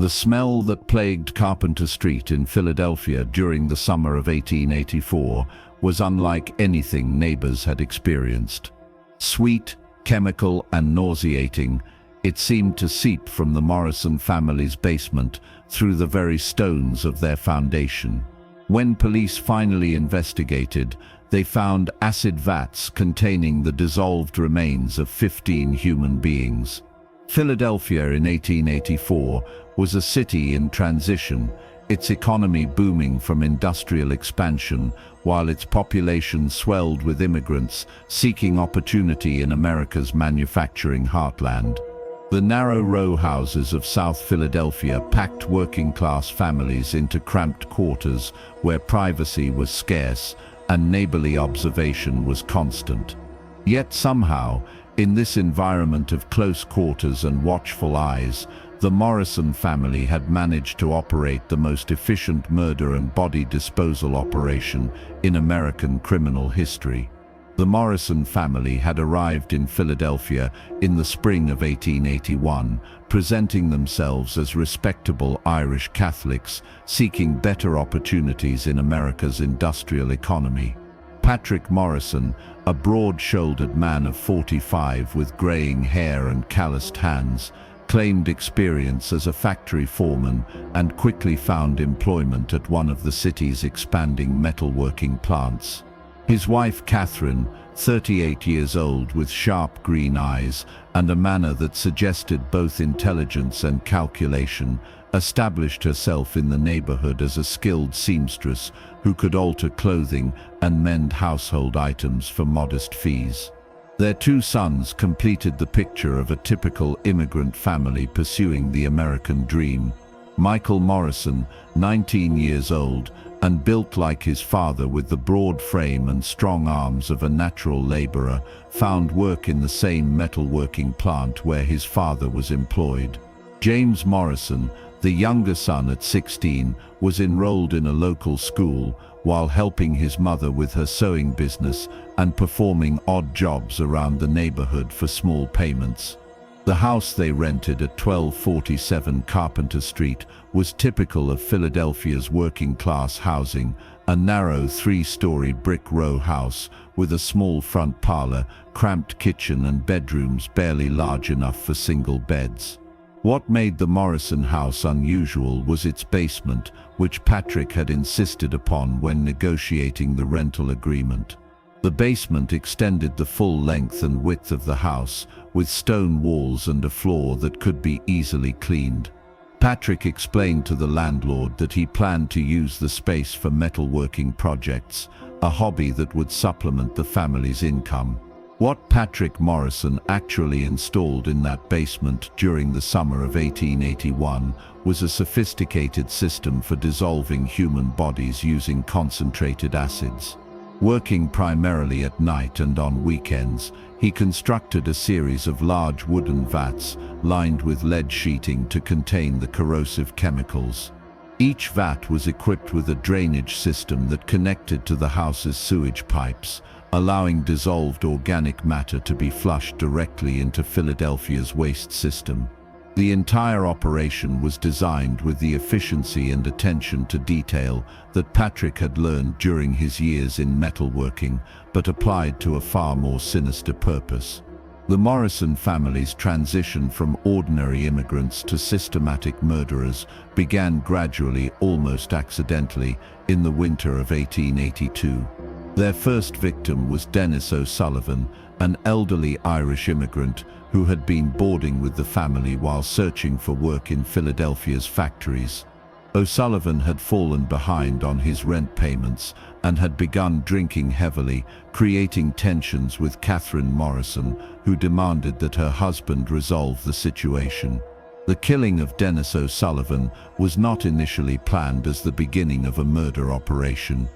The smell that plagued Carpenter Street in Philadelphia during the summer of 1884 was unlike anything neighbors had experienced. Sweet, chemical, and nauseating, it seemed to seep from the Morrison family's basement through the very stones of their foundation. When police finally investigated, they found acid vats containing the dissolved remains of 15 human beings. Philadelphia in 1884 was a city in transition, its economy booming from industrial expansion, while its population swelled with immigrants seeking opportunity in America's manufacturing heartland. The narrow row houses of South Philadelphia packed working-class families into cramped quarters where privacy was scarce and neighborly observation was constant. Yet somehow, in this environment of close quarters and watchful eyes, the Morrison family had managed to operate the most efficient murder and body disposal operation in American criminal history. The Morrison family had arrived in Philadelphia in the spring of 1881, presenting themselves as respectable Irish Catholics seeking better opportunities in America's industrial economy. Patrick Morrison, a broad-shouldered man of 45 with graying hair and calloused hands, claimed experience as a factory foreman and quickly found employment at one of the city's expanding metalworking plants. His wife Catherine, 38 years old with sharp green eyes and a manner that suggested both intelligence and calculation, established herself in the neighborhood as a skilled seamstress who could alter clothing and mend household items for modest fees. Their two sons completed the picture of a typical immigrant family pursuing the American dream. Michael Morrison, 19 years old, and built like his father with the broad frame and strong arms of a natural laborer, found work in the same metalworking plant where his father was employed. James Morrison, the younger son at 16, was enrolled in a local school while helping his mother with her sewing business and performing odd jobs around the neighborhood for small payments. The house they rented at 1247 Carpenter Street was typical of Philadelphia's working-class housing, a narrow three-story brick row house with a small front parlor, cramped kitchen and bedrooms barely large enough for single beds. What made the Morrison house unusual was its basement, which Patrick had insisted upon when negotiating the rental agreement. The basement extended the full length and width of the house, with stone walls and a floor that could be easily cleaned. Patrick explained to the landlord that he planned to use the space for metalworking projects, a hobby that would supplement the family's income. What Patrick Morrison actually installed in that basement during the summer of 1881 was a sophisticated system for dissolving human bodies using concentrated acids. Working primarily at night and on weekends, he constructed a series of large wooden vats lined with lead sheeting to contain the corrosive chemicals. Each vat was equipped with a drainage system that connected to the house's sewage pipes, allowing dissolved organic matter to be flushed directly into Philadelphia's waste system. The entire operation was designed with the efficiency and attention to detail that Patrick had learned during his years in metalworking, but applied to a far more sinister purpose. The Morrison family's transition from ordinary immigrants to systematic murderers began gradually, almost accidentally, in the winter of 1882. Their first victim was Dennis O'Sullivan, an elderly Irish immigrant who had been boarding with the family while searching for work in Philadelphia's factories. O'Sullivan had fallen behind on his rent payments and had begun drinking heavily, creating tensions with Catherine Morrison, who demanded that her husband resolve the situation. The killing of Dennis O'Sullivan was not initially planned as the beginning of a murder operation.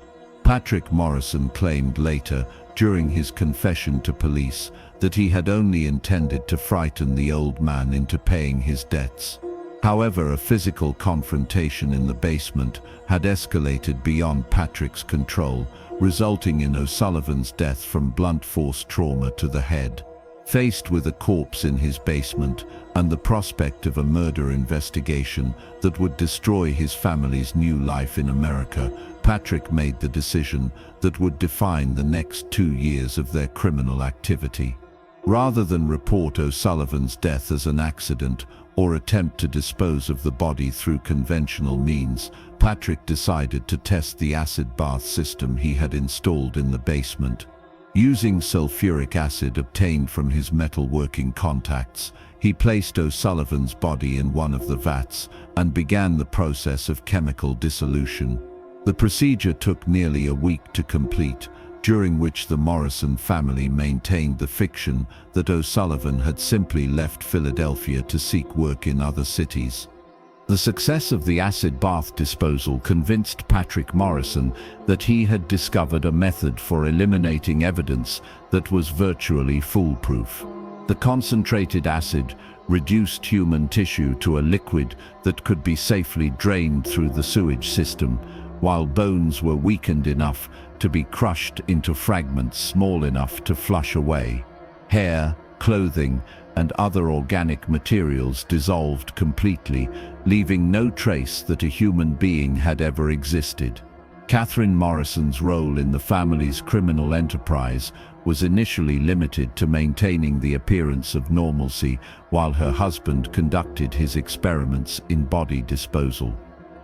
Patrick Morrison claimed later, during his confession to police, that he had only intended to frighten the old man into paying his debts. However, a physical confrontation in the basement had escalated beyond Patrick's control, resulting in O'Sullivan's death from blunt force trauma to the head. Faced with a corpse in his basement and the prospect of a murder investigation that would destroy his family's new life in America, Patrick made the decision that would define the next 2 years of their criminal activity. Rather than report O'Sullivan's death as an accident or attempt to dispose of the body through conventional means, Patrick decided to test the acid bath system he had installed in the basement. Using sulfuric acid obtained from his metalworking contacts, he placed O'Sullivan's body in one of the vats and began the process of chemical dissolution. The procedure took nearly a week to complete, during which the Morrison family maintained the fiction that O'Sullivan had simply left Philadelphia to seek work in other cities. The success of the acid bath disposal convinced Patrick Morrison that he had discovered a method for eliminating evidence that was virtually foolproof. The concentrated acid reduced human tissue to a liquid that could be safely drained through the sewage system, while bones were weakened enough to be crushed into fragments small enough to flush away. Hair, clothing, and other organic materials dissolved completely, leaving no trace that a human being had ever existed. Catherine Morrison's role in the family's criminal enterprise was initially limited to maintaining the appearance of normalcy while her husband conducted his experiments in body disposal.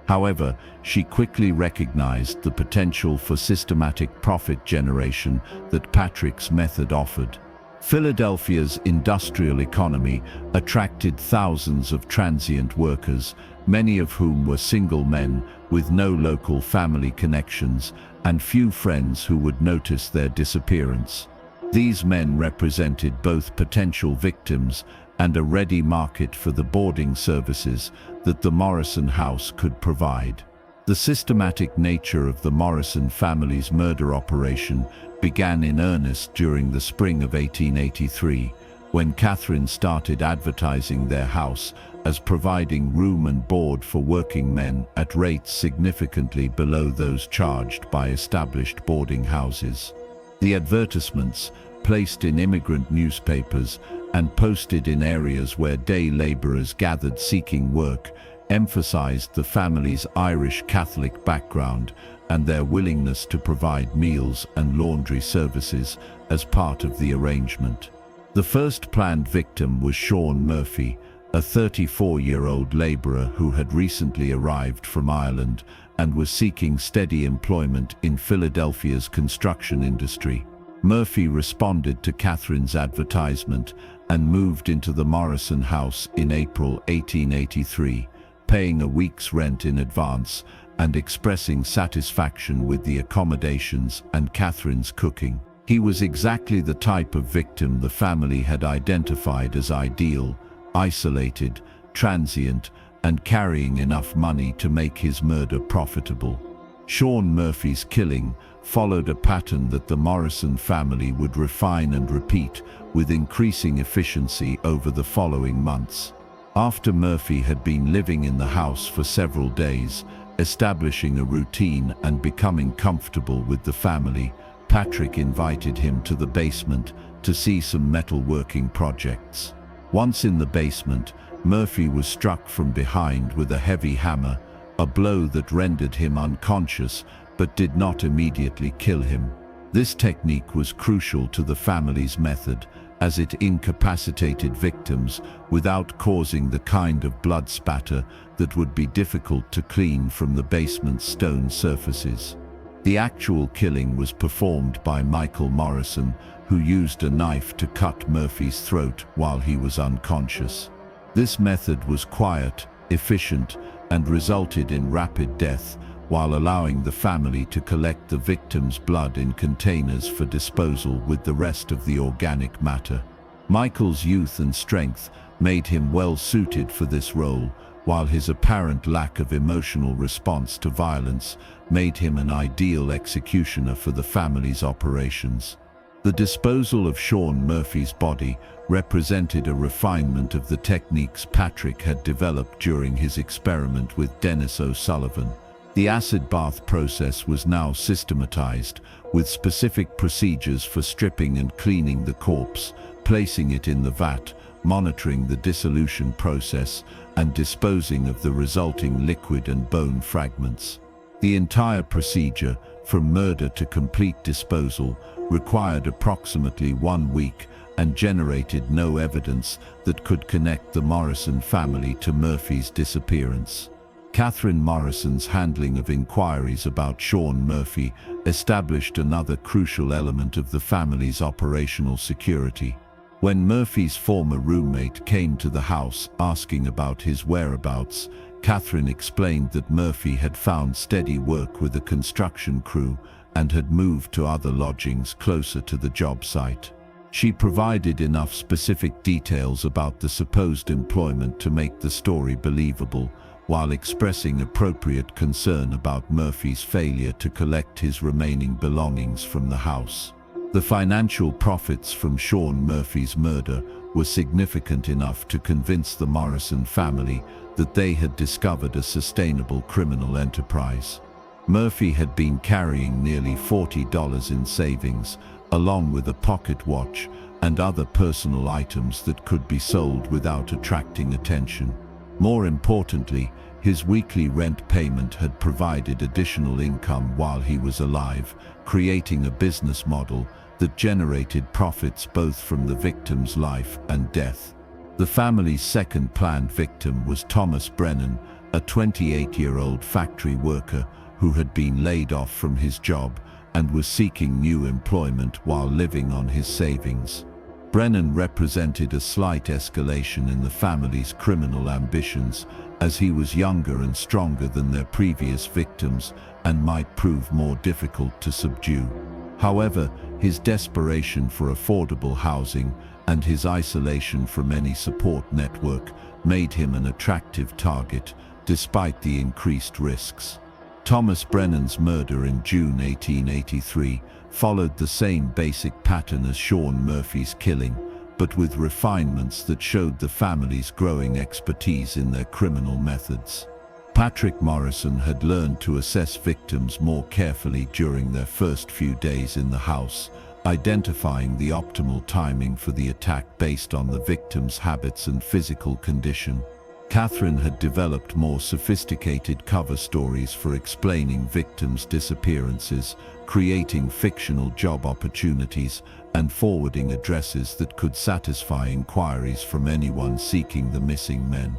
However, she quickly recognized the potential for systematic profit generation that Patrick's method offered. Philadelphia's industrial economy attracted thousands of transient workers, many of whom were single men with no local family connections and few friends who would notice their disappearance. These men represented both potential victims and a ready market for the boarding services that the Morrison house could provide. The systematic nature of the Morrison family's murder operation began in earnest during the spring of 1883, when Catherine started advertising their house as providing room and board for working men at rates significantly below those charged by established boarding houses. The advertisements, placed in immigrant newspapers and posted in areas where day laborers gathered seeking work, emphasized the family's Irish Catholic background and their willingness to provide meals and laundry services as part of the arrangement. The first planned victim was Sean Murphy, a 34-year-old laborer who had recently arrived from Ireland and was seeking steady employment in Philadelphia's construction industry. Murphy responded to Catherine's advertisement and moved into the Morrison house in April 1883, paying a week's rent in advance and expressing satisfaction with the accommodations and Catherine's cooking. He was exactly the type of victim the family had identified as ideal: isolated, transient, and carrying enough money to make his murder profitable. Sean Murphy's killing followed a pattern that the Morrison family would refine and repeat with increasing efficiency over the following months. After Murphy had been living in the house for several days, establishing a routine and becoming comfortable with the family, Patrick invited him to the basement to see some metalworking projects. Once in the basement, Murphy was struck from behind with a heavy hammer, a blow that rendered him unconscious but did not immediately kill him. This technique was crucial to the family's method, as it incapacitated victims without causing the kind of blood spatter that would be difficult to clean from the basement's stone surfaces. The actual killing was performed by Michael Morrison, who used a knife to cut Murphy's throat while he was unconscious. This method was quiet, efficient, and resulted in rapid death, while allowing the family to collect the victim's blood in containers for disposal with the rest of the organic matter. Michael's youth and strength made him well suited for this role, while his apparent lack of emotional response to violence made him an ideal executioner for the family's operations. The disposal of Sean Murphy's body represented a refinement of the techniques Patrick had developed during his experiment with Dennis O'Sullivan. The acid bath process was now systematized, with specific procedures for stripping and cleaning the corpse, placing it in the vat, monitoring the dissolution process, and disposing of the resulting liquid and bone fragments. The entire procedure, from murder to complete disposal, required approximately 1 week and generated no evidence that could connect the Morrison family to Murphy's disappearance. Catherine Morrison's handling of inquiries about Sean Murphy established another crucial element of the family's operational security. When Murphy's former roommate came to the house asking about his whereabouts, Catherine explained that Murphy had found steady work with a construction crew and had moved to other lodgings closer to the job site. She provided enough specific details about the supposed employment to make the story believable, while expressing appropriate concern about Murphy's failure to collect his remaining belongings from the house. The financial profits from Sean Murphy's murder were significant enough to convince the Morrison family that they had discovered a sustainable criminal enterprise. Murphy had been carrying nearly $40 in savings, along with a pocket watch and other personal items that could be sold without attracting attention. More importantly, his weekly rent payment had provided additional income while he was alive, creating a business model that generated profits both from the victim's life and death. The family's second planned victim was Thomas Brennan, a 28-year-old factory worker who had been laid off from his job and was seeking new employment while living on his savings. Brennan represented a slight escalation in the family's criminal ambitions, as he was younger and stronger than their previous victims and might prove more difficult to subdue. However, his desperation for affordable housing and his isolation from any support network made him an attractive target, despite the increased risks. Thomas Brennan's murder in June 1883 followed the same basic pattern as Sean Murphy's killing, but with refinements that showed the family's growing expertise in their criminal methods. Patrick Morrison had learned to assess victims more carefully during their first few days in the house, identifying the optimal timing for the attack based on the victim's habits and physical condition. Catherine had developed more sophisticated cover stories for explaining victims' disappearances, creating fictional job opportunities, and forwarding addresses that could satisfy inquiries from anyone seeking the missing men.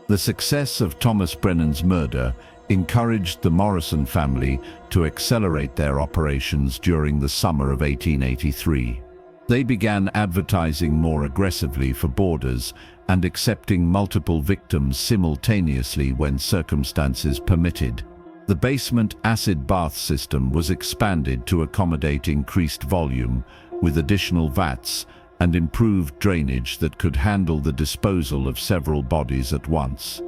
The success of Thomas Brennan's murder encouraged the Morrison family to accelerate their operations during the summer of 1883. They began advertising more aggressively for boarders and accepting multiple victims simultaneously when circumstances permitted. The basement acid bath system was expanded to accommodate increased volume, with additional vats and improved drainage that could handle the disposal of several bodies at once.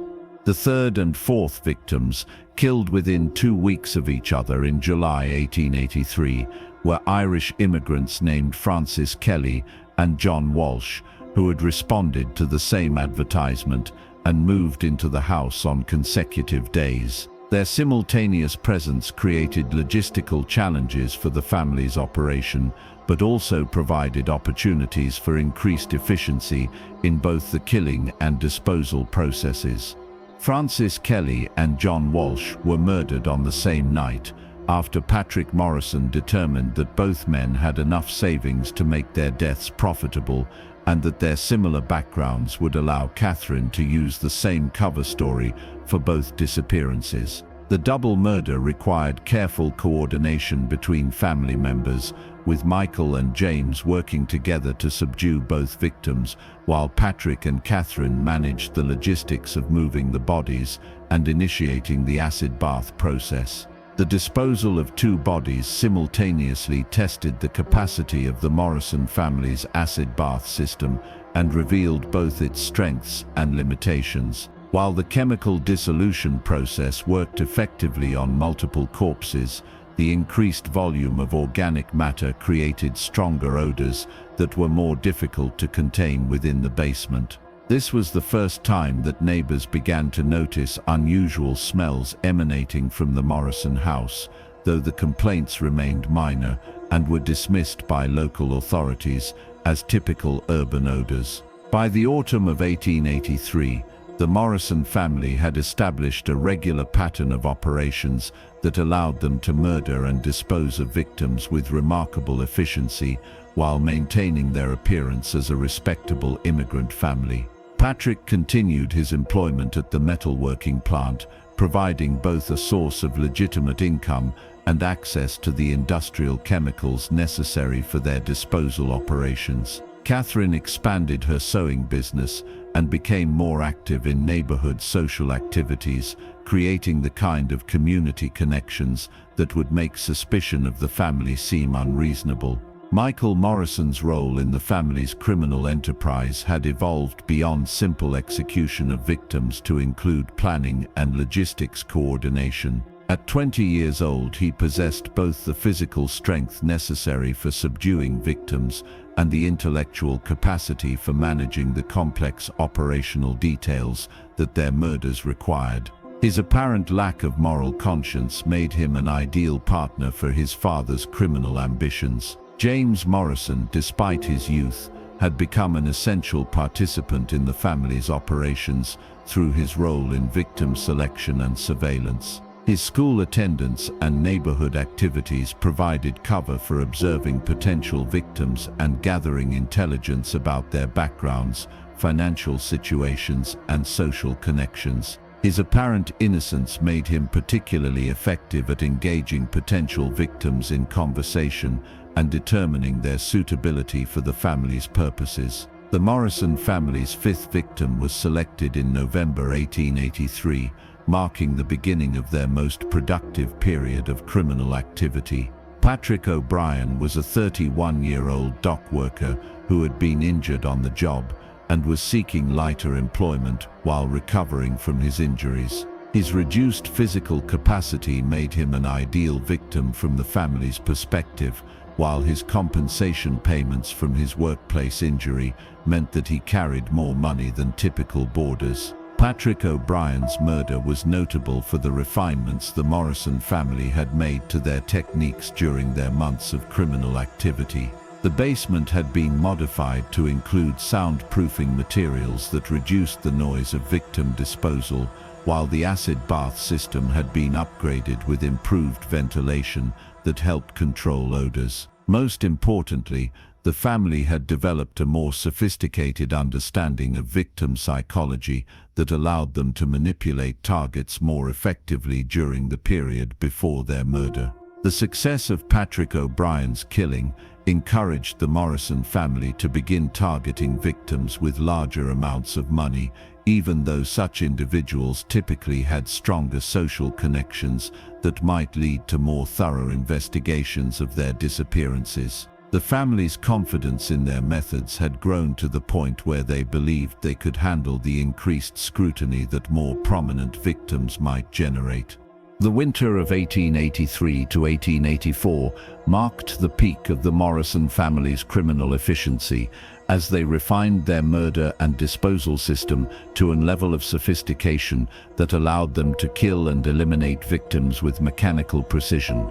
The third and fourth victims, killed within 2 weeks of each other in July 1883, were Irish immigrants named Francis Kelly and John Walsh, who had responded to the same advertisement and moved into the house on consecutive days. Their simultaneous presence created logistical challenges for the family's operation, but also provided opportunities for increased efficiency in both the killing and disposal processes. Francis Kelly and John Walsh were murdered on the same night, after Patrick Morrison determined that both men had enough savings to make their deaths profitable and that their similar backgrounds would allow Catherine to use the same cover story for both disappearances. The double murder required careful coordination between family members, with Michael and James working together to subdue both victims, while Patrick and Catherine managed the logistics of moving the bodies and initiating the acid bath process. The disposal of 2 bodies simultaneously tested the capacity of the Morrison family's acid bath system and revealed both its strengths and limitations. While the chemical dissolution process worked effectively on multiple corpses, the increased volume of organic matter created stronger odors that were more difficult to contain within the basement. This was the first time that neighbors began to notice unusual smells emanating from the Morrison house, though the complaints remained minor and were dismissed by local authorities as typical urban odors. By the autumn of 1883, the Morrison family had established a regular pattern of operations that allowed them to murder and dispose of victims with remarkable efficiency while maintaining their appearance as a respectable immigrant family. Patrick continued his employment at the metalworking plant, providing both a source of legitimate income and access to the industrial chemicals necessary for their disposal operations. Catherine expanded her sewing business and became more active in neighborhood social activities, creating the kind of community connections that would make suspicion of the family seem unreasonable. Michael Morrison's role in the family's criminal enterprise had evolved beyond simple execution of victims to include planning and logistics coordination. At 20 years old, he possessed both the physical strength necessary for subduing victims and the intellectual capacity for managing the complex operational details that their murders required. His apparent lack of moral conscience made him an ideal partner for his father's criminal ambitions. James Morrison, despite his youth, had become an essential participant in the family's operations through his role in victim selection and surveillance. His school attendance and neighborhood activities provided cover for observing potential victims and gathering intelligence about their backgrounds, financial situations, and social connections. His apparent innocence made him particularly effective at engaging potential victims in conversation and determining their suitability for the family's purposes. The Morrison family's fifth victim was selected in November 1883, marking the beginning of their most productive period of criminal activity. Patrick O'Brien was a 31-year-old dock worker who had been injured on the job and was seeking lighter employment while recovering from his injuries. His reduced physical capacity made him an ideal victim from the family's perspective, while his compensation payments from his workplace injury meant that he carried more money than typical boarders. Patrick O'Brien's murder was notable for the refinements the Morrison family had made to their techniques during their months of criminal activity. The basement had been modified to include soundproofing materials that reduced the noise of victim disposal, while the acid bath system had been upgraded with improved ventilation that helped control odors. Most importantly, the family had developed a more sophisticated understanding of victim psychology that allowed them to manipulate targets more effectively during the period before their murder. The success of Patrick O'Brien's killing encouraged the Morrison family to begin targeting victims with larger amounts of money, even though such individuals typically had stronger social connections that might lead to more thorough investigations of their disappearances. The family's confidence in their methods had grown to the point where they believed they could handle the increased scrutiny that more prominent victims might generate. The winter of 1883 to 1884 marked the peak of the Morrison family's criminal efficiency as they refined their murder and disposal system to a level of sophistication that allowed them to kill and eliminate victims with mechanical precision.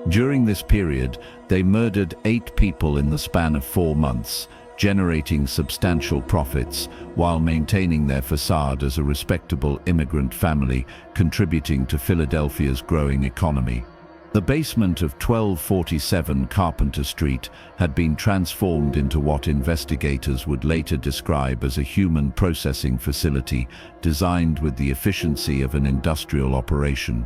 During this period, they murdered 8 people in the span of 4 months, generating substantial profits while maintaining their facade as a respectable immigrant family, contributing to Philadelphia's growing economy. The basement of 1247 Carpenter Street had been transformed into what investigators would later describe as a human processing facility designed with the efficiency of an industrial operation.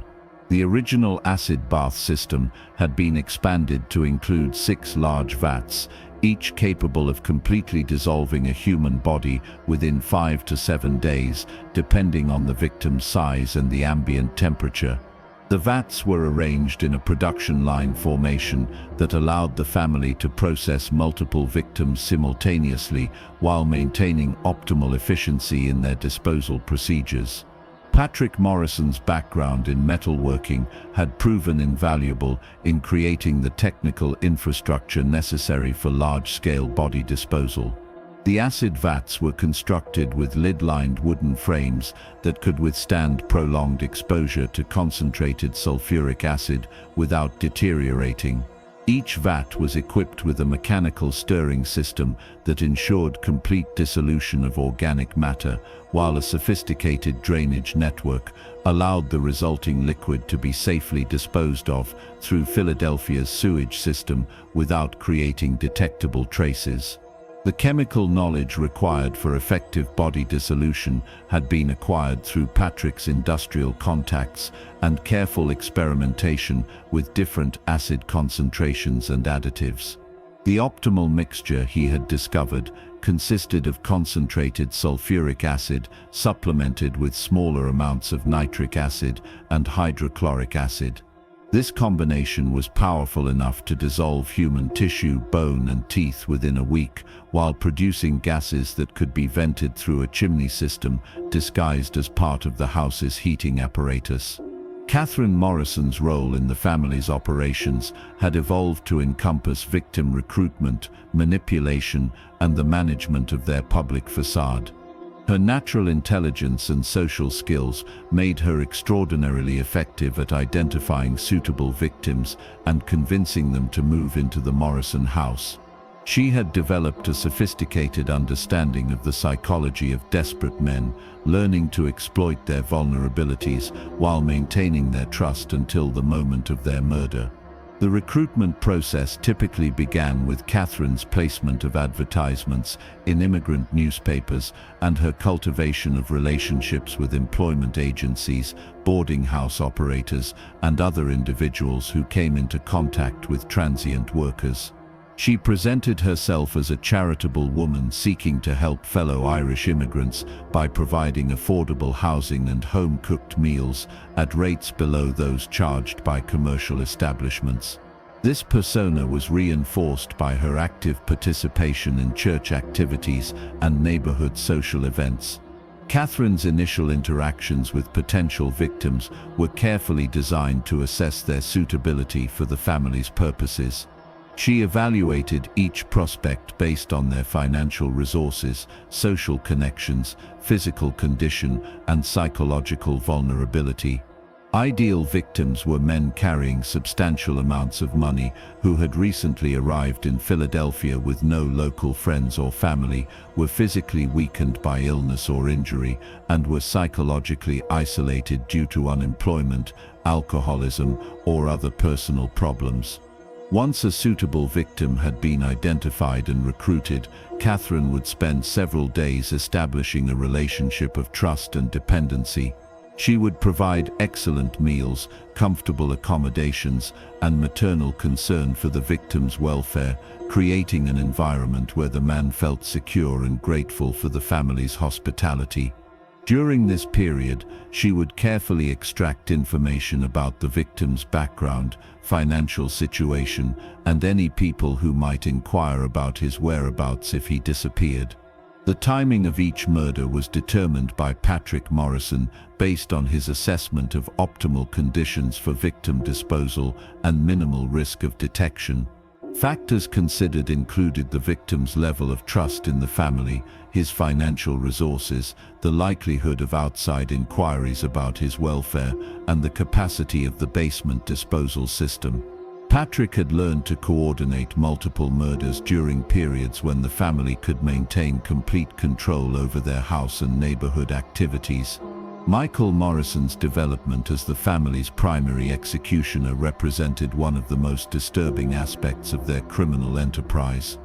The original acid bath system had been expanded to include 6 large vats, each capable of completely dissolving a human body within 5 to 7 days, depending on the victim's size and the ambient temperature. The vats were arranged in a production line formation that allowed the family to process multiple victims simultaneously while maintaining optimal efficiency in their disposal procedures. Patrick Morrison's background in metalworking had proven invaluable in creating the technical infrastructure necessary for large-scale body disposal. The acid vats were constructed with lid-lined wooden frames that could withstand prolonged exposure to concentrated sulfuric acid without deteriorating. Each vat was equipped with a mechanical stirring system that ensured complete dissolution of organic matter, while a sophisticated drainage network allowed the resulting liquid to be safely disposed of through Philadelphia's sewage system without creating detectable traces. The chemical knowledge required for effective body dissolution had been acquired through Patrick's industrial contacts and careful experimentation with different acid concentrations and additives. The optimal mixture he had discovered consisted of concentrated sulfuric acid supplemented with smaller amounts of nitric acid and hydrochloric acid. This combination was powerful enough to dissolve human tissue, bone and teeth within a week, while producing gases that could be vented through a chimney system disguised as part of the house's heating apparatus. Catherine Morrison's role in the family's operations had evolved to encompass victim recruitment, manipulation, and the management of their public facade. Her natural intelligence and social skills made her extraordinarily effective at identifying suitable victims and convincing them to move into the Morrison house. She had developed a sophisticated understanding of the psychology of desperate men, learning to exploit their vulnerabilities while maintaining their trust until the moment of their murder. The recruitment process typically began with Catherine's placement of advertisements in immigrant newspapers and her cultivation of relationships with employment agencies, boarding house operators, and other individuals who came into contact with transient workers. She presented herself as a charitable woman seeking to help fellow Irish immigrants by providing affordable housing and home-cooked meals at rates below those charged by commercial establishments. This persona was reinforced by her active participation in church activities and neighborhood social events. Catherine's initial interactions with potential victims were carefully designed to assess their suitability for the family's purposes. She evaluated each prospect based on their financial resources, social connections, physical condition, and psychological vulnerability. Ideal victims were men carrying substantial amounts of money who had recently arrived in Philadelphia with no local friends or family, were physically weakened by illness or injury, and were psychologically isolated due to unemployment, alcoholism, or other personal problems. Once a suitable victim had been identified and recruited, Catherine would spend several days establishing a relationship of trust and dependency. She would provide excellent meals, comfortable accommodations, and maternal concern for the victim's welfare, creating an environment where the man felt secure and grateful for the family's hospitality. During this period, she would carefully extract information about the victim's background, financial situation, and any people who might inquire about his whereabouts if he disappeared. The timing of each murder was determined by Patrick Morrison based on his assessment of optimal conditions for victim disposal and minimal risk of detection. Factors considered included the victim's level of trust in the family, his financial resources, the likelihood of outside inquiries about his welfare, and the capacity of the basement disposal system. Patrick had learned to coordinate multiple murders during periods when the family could maintain complete control over their house and neighborhood activities. Michael Morrison's development as the family's primary executioner represented one of the most disturbing aspects of their criminal enterprise.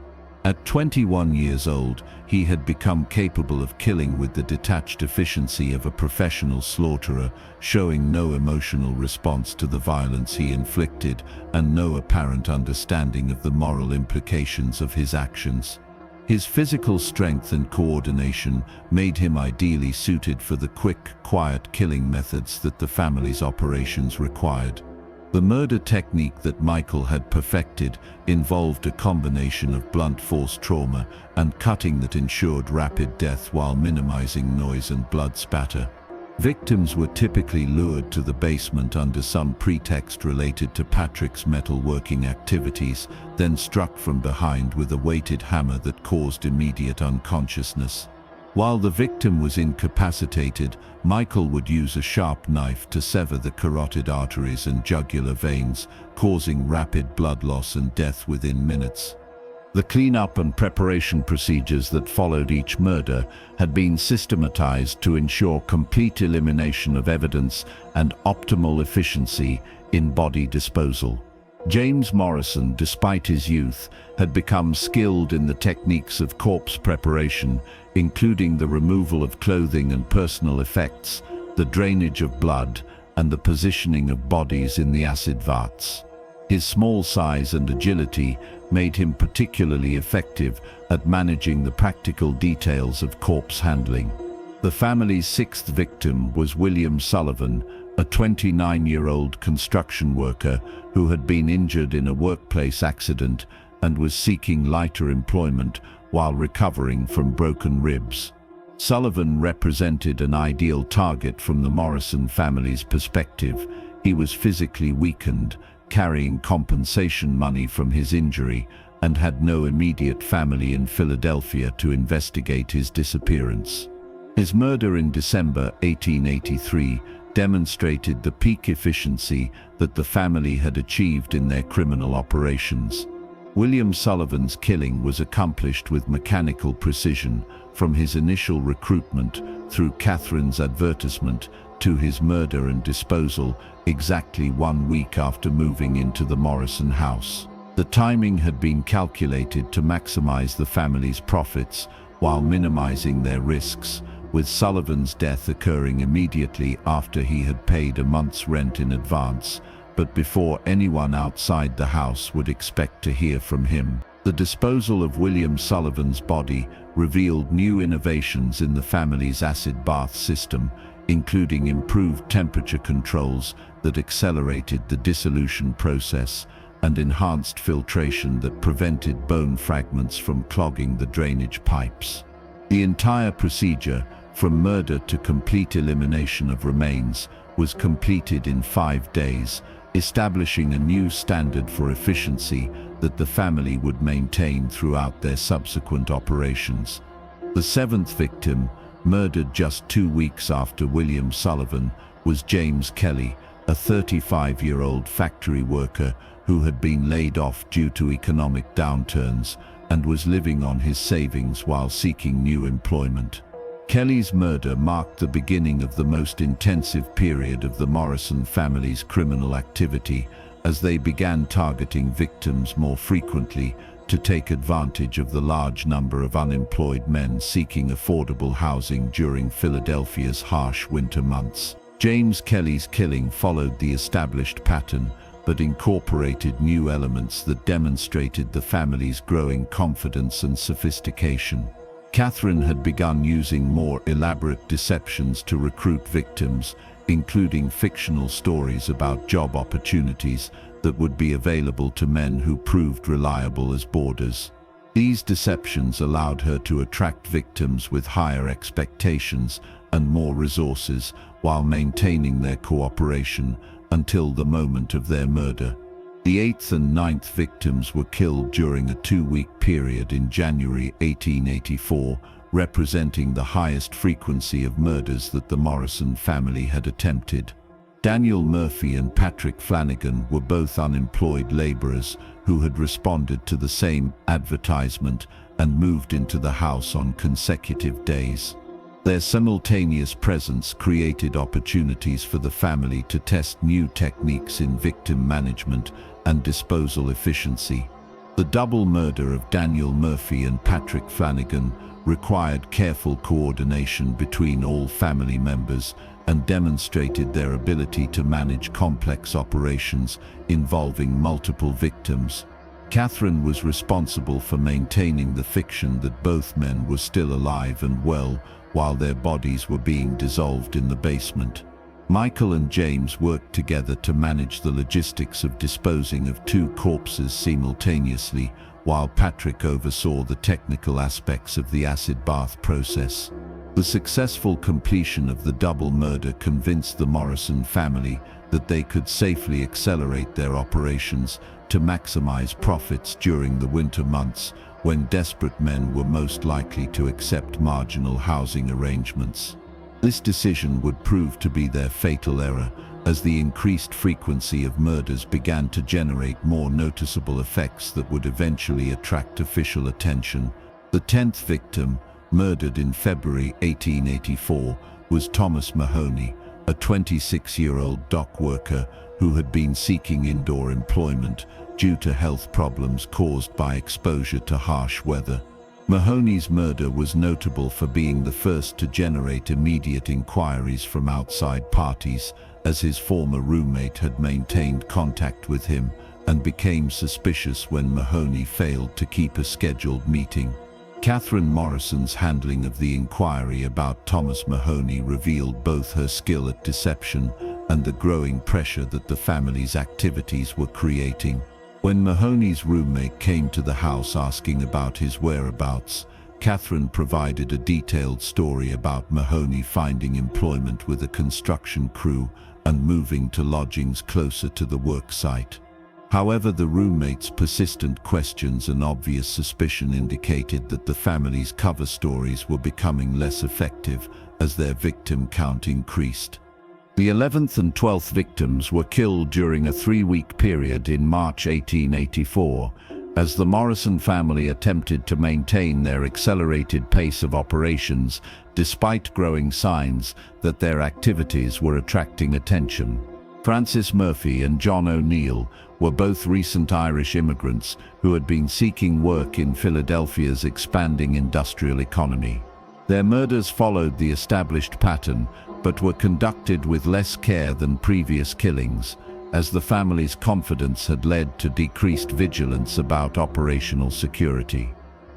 At 21 years old, he had become capable of killing with the detached efficiency of a professional slaughterer, showing no emotional response to the violence he inflicted and no apparent understanding of the moral implications of his actions. His physical strength and coordination made him ideally suited for the quick, quiet killing methods that the family's operations required. The murder technique that Michael had perfected involved a combination of blunt force trauma and cutting that ensured rapid death while minimizing noise and blood spatter. Victims were typically lured to the basement under some pretext related to Patrick's metalworking activities, then struck from behind with a weighted hammer that caused immediate unconsciousness. While the victim was incapacitated, Michael would use a sharp knife to sever the carotid arteries and jugular veins, causing rapid blood loss and death within minutes. The cleanup and preparation procedures that followed each murder had been systematized to ensure complete elimination of evidence and optimal efficiency in body disposal. James Morrison, despite his youth, had become skilled in the techniques of corpse preparation, including the removal of clothing and personal effects, the drainage of blood, and the positioning of bodies in the acid vats. His small size and agility made him particularly effective at managing the practical details of corpse handling. The family's sixth victim was William Sullivan, a 29-year-old construction worker who had been injured in a workplace accident and was seeking lighter employment while recovering from broken ribs. Sullivan represented an ideal target from the Morrison family's perspective. He was physically weakened, carrying compensation money from his injury, and had no immediate family in Philadelphia to investigate his disappearance. His murder in December 1883 demonstrated the peak efficiency that the family had achieved in their criminal operations. William Sullivan's killing was accomplished with mechanical precision, from his initial recruitment through Catherine's advertisement to his murder and disposal exactly 1 week after moving into the Morrison house. The timing had been calculated to maximize the family's profits while minimizing their risks, with Sullivan's death occurring immediately after he had paid a month's rent in advance, but before anyone outside the house would expect to hear from him. The disposal of William Sullivan's body revealed new innovations in the family's acid bath system, including improved temperature controls that accelerated the dissolution process and enhanced filtration that prevented bone fragments from clogging the drainage pipes. The entire procedure, from murder to complete elimination of remains, was completed in 5 days, establishing a new standard for efficiency that the family would maintain throughout their subsequent operations. The seventh victim, murdered just 2 weeks after William Sullivan, was James Kelly, a 35-year-old factory worker who had been laid off due to economic downturns and was living on his savings while seeking new employment. Kelly's murder marked the beginning of the most intensive period of the Morrison family's criminal activity, as they began targeting victims more frequently to take advantage of the large number of unemployed men seeking affordable housing during Philadelphia's harsh winter months. James Kelly's killing followed the established pattern, but incorporated new elements that demonstrated the family's growing confidence and sophistication. Catherine had begun using more elaborate deceptions to recruit victims, including fictional stories about job opportunities that would be available to men who proved reliable as boarders. These deceptions allowed her to attract victims with higher expectations and more resources while maintaining their cooperation until the moment of their murder. The 8th and 9th victims were killed during a 2-week period in January 1884, representing the highest frequency of murders that the Morrison family had attempted. Daniel Murphy and Patrick Flanagan were both unemployed laborers who had responded to the same advertisement and moved into the house on consecutive days. Their simultaneous presence created opportunities for the family to test new techniques in victim management and disposal efficiency. The double murder of Daniel Murphy and Patrick Flanagan required careful coordination between all family members and demonstrated their ability to manage complex operations involving multiple victims. Catherine was responsible for maintaining the fiction that both men were still alive and well while their bodies were being dissolved in the basement. Michael and James worked together to manage the logistics of disposing of 2 corpses simultaneously, while Patrick oversaw the technical aspects of the acid bath process. The successful completion of the double murder convinced the Morrison family that they could safely accelerate their operations to maximize profits during the winter months, when desperate men were most likely to accept marginal housing arrangements. This decision would prove to be their fatal error, as the increased frequency of murders began to generate more noticeable effects that would eventually attract official attention. The 10th victim, murdered in February 1884, was Thomas Mahoney, a 26-year-old dock worker who had been seeking indoor employment due to health problems caused by exposure to harsh weather. Mahoney's murder was notable for being the first to generate immediate inquiries from outside parties, as his former roommate had maintained contact with him and became suspicious when Mahoney failed to keep a scheduled meeting. Catherine Morrison's handling of the inquiry about Thomas Mahoney revealed both her skill at deception and the growing pressure that the family's activities were creating. When Mahoney's roommate came to the house asking about his whereabouts, Catherine provided a detailed story about Mahoney finding employment with a construction crew and moving to lodgings closer to the work site. However, the roommate's persistent questions and obvious suspicion indicated that the family's cover stories were becoming less effective as their victim count increased. The 11th and 12th victims were killed during a 3-week period in March 1884, as the Morrison family attempted to maintain their accelerated pace of operations despite growing signs that their activities were attracting attention. Francis Murphy and John O'Neill were both recent Irish immigrants who had been seeking work in Philadelphia's expanding industrial economy. Their murders followed the established pattern, but were conducted with less care than previous killings, as the family's confidence had led to decreased vigilance about operational security.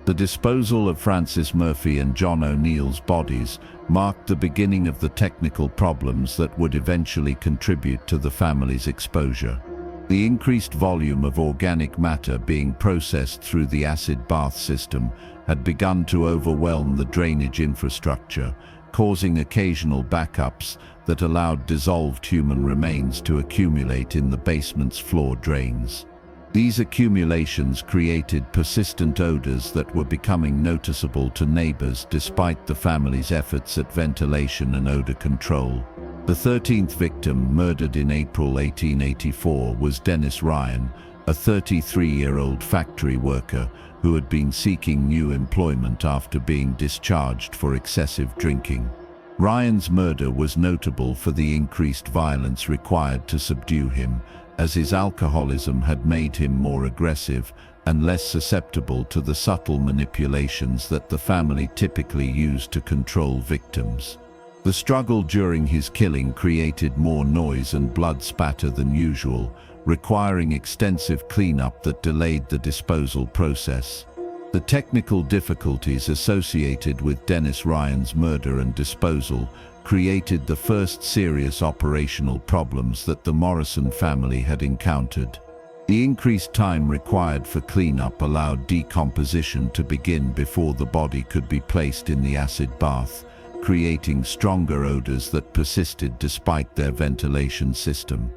The disposal of Francis Murphy and John O'Neill's bodies marked the beginning of the technical problems that would eventually contribute to the family's exposure. The increased volume of organic matter being processed through the acid bath system had begun to overwhelm the drainage infrastructure, causing occasional backups that allowed dissolved human remains to accumulate in the basement's floor drains. These accumulations created persistent odors that were becoming noticeable to neighbors despite the family's efforts at ventilation and odor control. The 13th victim, murdered in April 1884, was Dennis Ryan, a 33-year-old factory worker who had been seeking new employment after being discharged for excessive drinking. Ryan's murder was notable for the increased violence required to subdue him, as his alcoholism had made him more aggressive and less susceptible to the subtle manipulations that the family typically used to control victims. The struggle during his killing created more noise and blood spatter than usual, requiring extensive cleanup that delayed the disposal process. The technical difficulties associated with Dennis Ryan's murder and disposal created the first serious operational problems that the Morrison family had encountered. The increased time required for cleanup allowed decomposition to begin before the body could be placed in the acid bath, creating stronger odors that persisted despite their ventilation system.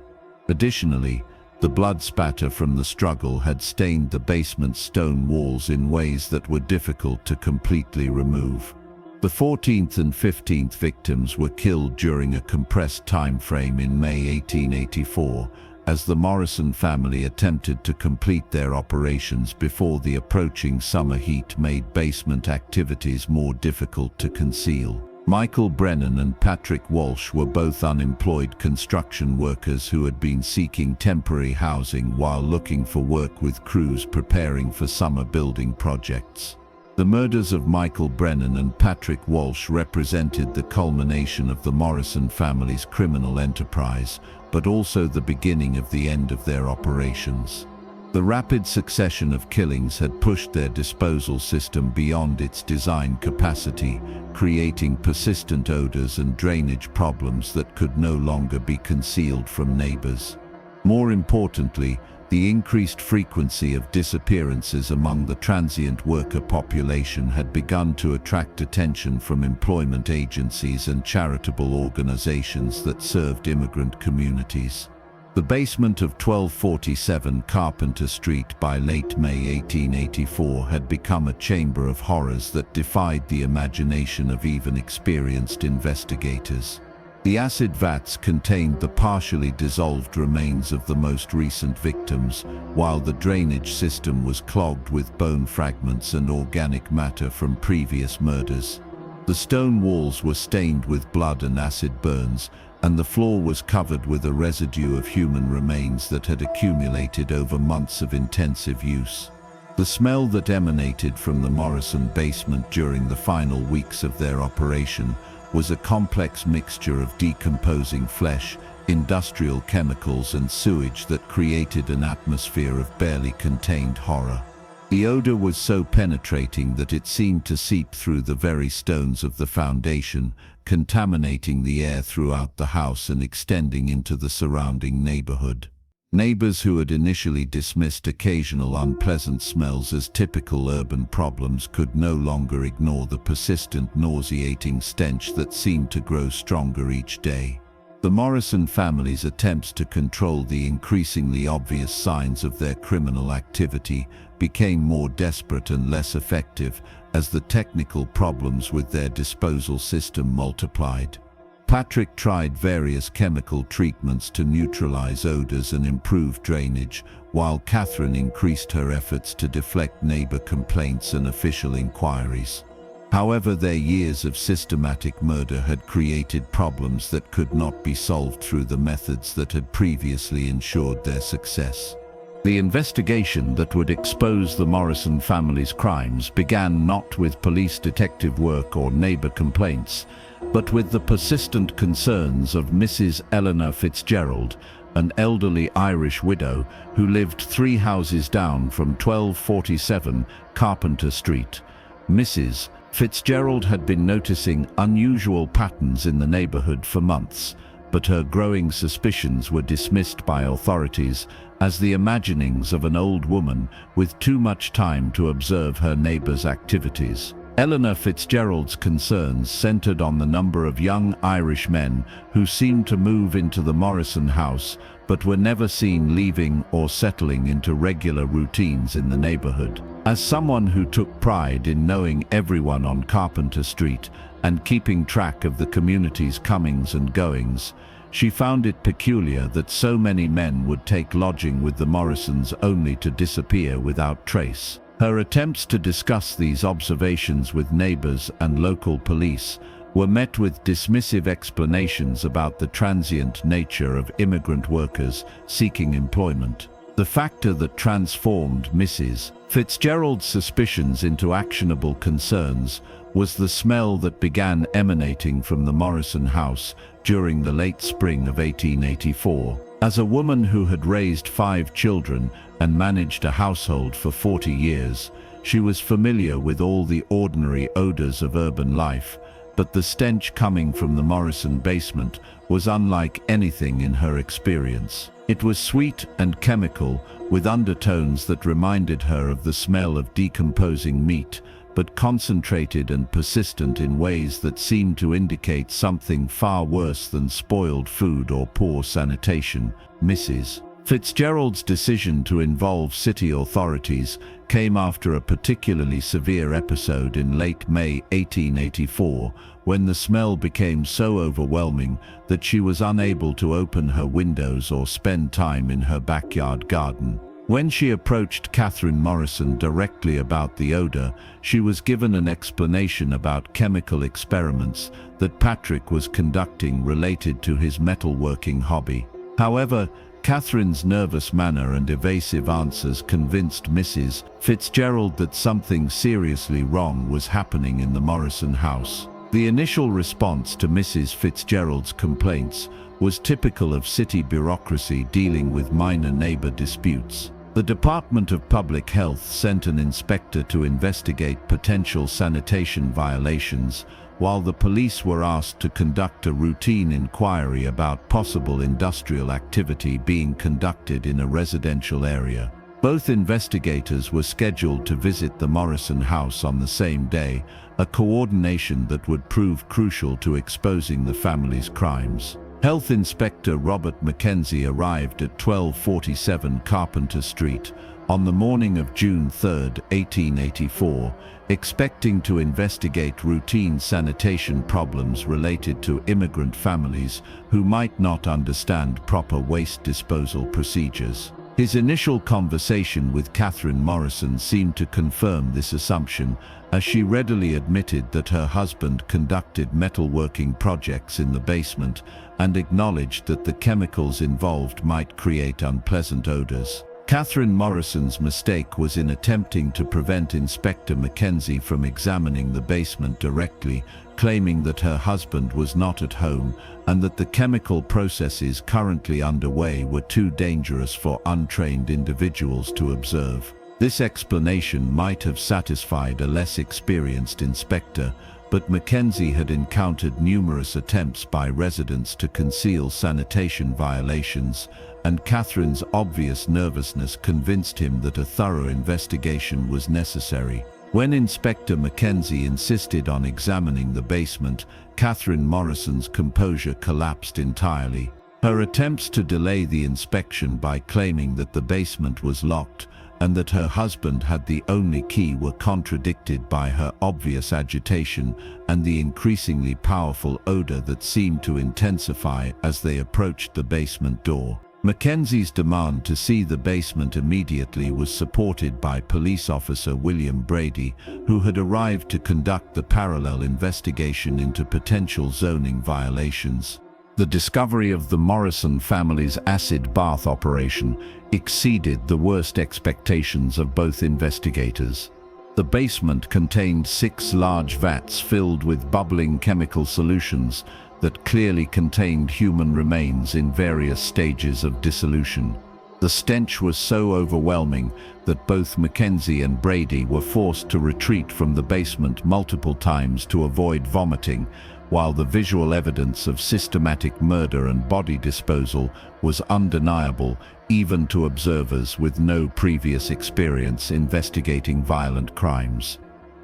Additionally, the blood spatter from the struggle had stained the basement's stone walls in ways that were difficult to completely remove. The 14th and 15th victims were killed during a compressed time frame in May 1884, as the Morrison family attempted to complete their operations before the approaching summer heat made basement activities more difficult to conceal. Michael Brennan and Patrick Walsh were both unemployed construction workers who had been seeking temporary housing while looking for work with crews preparing for summer building projects. The murders of Michael Brennan and Patrick Walsh represented the culmination of the Morrison family's criminal enterprise, but also the beginning of the end of their operations. The rapid succession of killings had pushed their disposal system beyond its design capacity, creating persistent odors and drainage problems that could no longer be concealed from neighbors. More importantly, the increased frequency of disappearances among the transient worker population had begun to attract attention from employment agencies and charitable organizations that served immigrant communities. The basement of 1247 Carpenter Street by late May 1884 had become a chamber of horrors that defied the imagination of even experienced investigators. The acid vats contained the partially dissolved remains of the most recent victims, while the drainage system was clogged with bone fragments and organic matter from previous murders. The stone walls were stained with blood and acid burns, and the floor was covered with a residue of human remains that had accumulated over months of intensive use. The smell that emanated from the Morrison basement during the final weeks of their operation was a complex mixture of decomposing flesh, industrial chemicals, and sewage that created an atmosphere of barely contained horror. The odor was so penetrating that it seemed to seep through the very stones of the foundation, contaminating the air throughout the house and extending into the surrounding neighborhood. Neighbors who had initially dismissed occasional unpleasant smells as typical urban problems could no longer ignore the persistent nauseating stench that seemed to grow stronger each day. The Morrison family's attempts to control the increasingly obvious signs of their criminal activity became more desperate and less effective as the technical problems with their disposal system multiplied. Patrick tried various chemical treatments to neutralize odors and improve drainage, while Catherine increased her efforts to deflect neighbor complaints and official inquiries. However, their years of systematic murder had created problems that could not be solved through the methods that had previously ensured their success. The investigation that would expose the Morrison family's crimes began not with police detective work or neighbor complaints, but with the persistent concerns of Mrs. Eleanor Fitzgerald, an elderly Irish widow who lived 3 houses down from 1247 Carpenter Street. Mrs. Fitzgerald had been noticing unusual patterns in the neighborhood for months, but her growing suspicions were dismissed by authorities as the imaginings of an old woman with too much time to observe her neighbors' activities. Eleanor Fitzgerald's concerns centered on the number of young Irish men who seemed to move into the Morrison house but were never seen leaving or settling into regular routines in the neighborhood. As someone who took pride in knowing everyone on Carpenter Street and keeping track of the community's comings and goings, she found it peculiar that so many men would take lodging with the Morrisons only to disappear without trace. Her attempts to discuss these observations with neighbors and local police were met with dismissive explanations about the transient nature of immigrant workers seeking employment. The factor that transformed Mrs. Fitzgerald's suspicions into actionable concerns was the smell that began emanating from the Morrison house during the late spring of 1884. As a woman who had raised 5 children and managed a household for 40 years, she was familiar with all the ordinary odors of urban life, but the stench coming from the Morrison basement was unlike anything in her experience. It was sweet and chemical, with undertones that reminded her of the smell of decomposing meat, but concentrated and persistent in ways that seemed to indicate something far worse than spoiled food or poor sanitation. Mrs. Fitzgerald's decision to involve city authorities came after a particularly severe episode in late May 1884, when the smell became so overwhelming that she was unable to open her windows or spend time in her backyard garden. When she approached Catherine Morrison directly about the odor, she was given an explanation about chemical experiments that Patrick was conducting related to his metalworking hobby. However, Catherine's nervous manner and evasive answers convinced Mrs. Fitzgerald that something seriously wrong was happening in the Morrison house. The initial response to Mrs. Fitzgerald's complaints was typical of city bureaucracy dealing with minor neighbor disputes. The Department of Public Health sent an inspector to investigate potential sanitation violations, while the police were asked to conduct a routine inquiry about possible industrial activity being conducted in a residential area. Both investigators were scheduled to visit the Morrison house on the same day, a coordination that would prove crucial to exposing the family's crimes. Health Inspector Robert Mackenzie arrived at 1247 Carpenter Street on the morning of June 3, 1884, expecting to investigate routine sanitation problems related to immigrant families who might not understand proper waste disposal procedures. His initial conversation with Catherine Morrison seemed to confirm this assumption, as she readily admitted that her husband conducted metalworking projects in the basement and acknowledged that the chemicals involved might create unpleasant odors. Catherine Morrison's mistake was in attempting to prevent Inspector Mackenzie from examining the basement directly, claiming that her husband was not at home and that the chemical processes currently underway were too dangerous for untrained individuals to observe. This explanation might have satisfied a less experienced inspector, but Mackenzie had encountered numerous attempts by residents to conceal sanitation violations, and Catherine's obvious nervousness convinced him that a thorough investigation was necessary. When Inspector Mackenzie insisted on examining the basement, Catherine Morrison's composure collapsed entirely. Her attempts to delay the inspection by claiming that the basement was locked and that her husband had the only key were contradicted by her obvious agitation and the increasingly powerful odor that seemed to intensify as they approached the basement door. Mackenzie's demand to see the basement immediately was supported by police officer William Brady, who had arrived to conduct the parallel investigation into potential zoning violations. The discovery of the Morrison family's acid bath operation exceeded the worst expectations of both investigators. The basement contained 6 large vats filled with bubbling chemical solutions that clearly contained human remains in various stages of dissolution. The stench was so overwhelming that both Mackenzie and Brady were forced to retreat from the basement multiple times to avoid vomiting, while the visual evidence of systematic murder and body disposal was undeniable even to observers with no previous experience investigating violent crimes.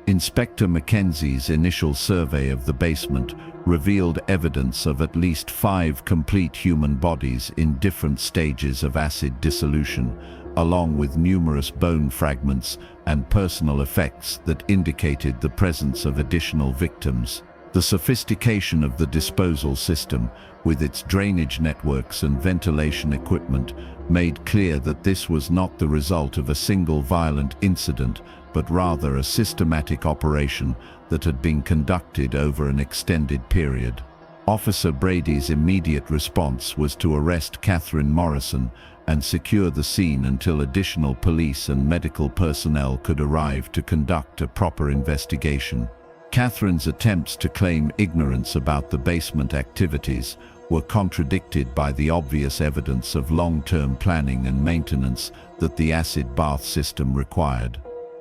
Inspector Mackenzie's initial survey of the basement revealed evidence of at least 5 complete human bodies in different stages of acid dissolution, along with numerous bone fragments and personal effects that indicated the presence of additional victims. The sophistication of the disposal system, with its drainage networks and ventilation equipment, made clear that this was not the result of a single violent incident, but rather a systematic operation that had been conducted over an extended period. Officer Brady's immediate response was to arrest Catherine Morrison and secure the scene until additional police and medical personnel could arrive to conduct a proper investigation. Catherine's attempts to claim ignorance about the basement activities were contradicted by the obvious evidence of long-term planning and maintenance that the acid bath system required.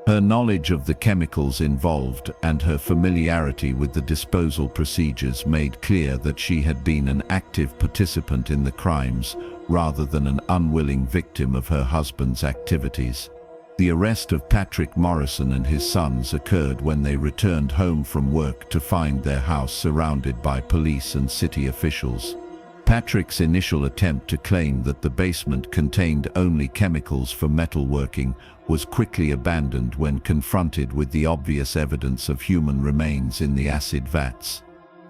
Her knowledge of the chemicals involved and her familiarity with the disposal procedures made clear that she had been an active participant in the crimes rather than an unwilling victim of her husband's activities. The arrest of Patrick Morrison and his sons occurred when they returned home from work to find their house surrounded by police and city officials. Patrick's initial attempt to claim that the basement contained only chemicals for metalworking was quickly abandoned when confronted with the obvious evidence of human remains in the acid vats.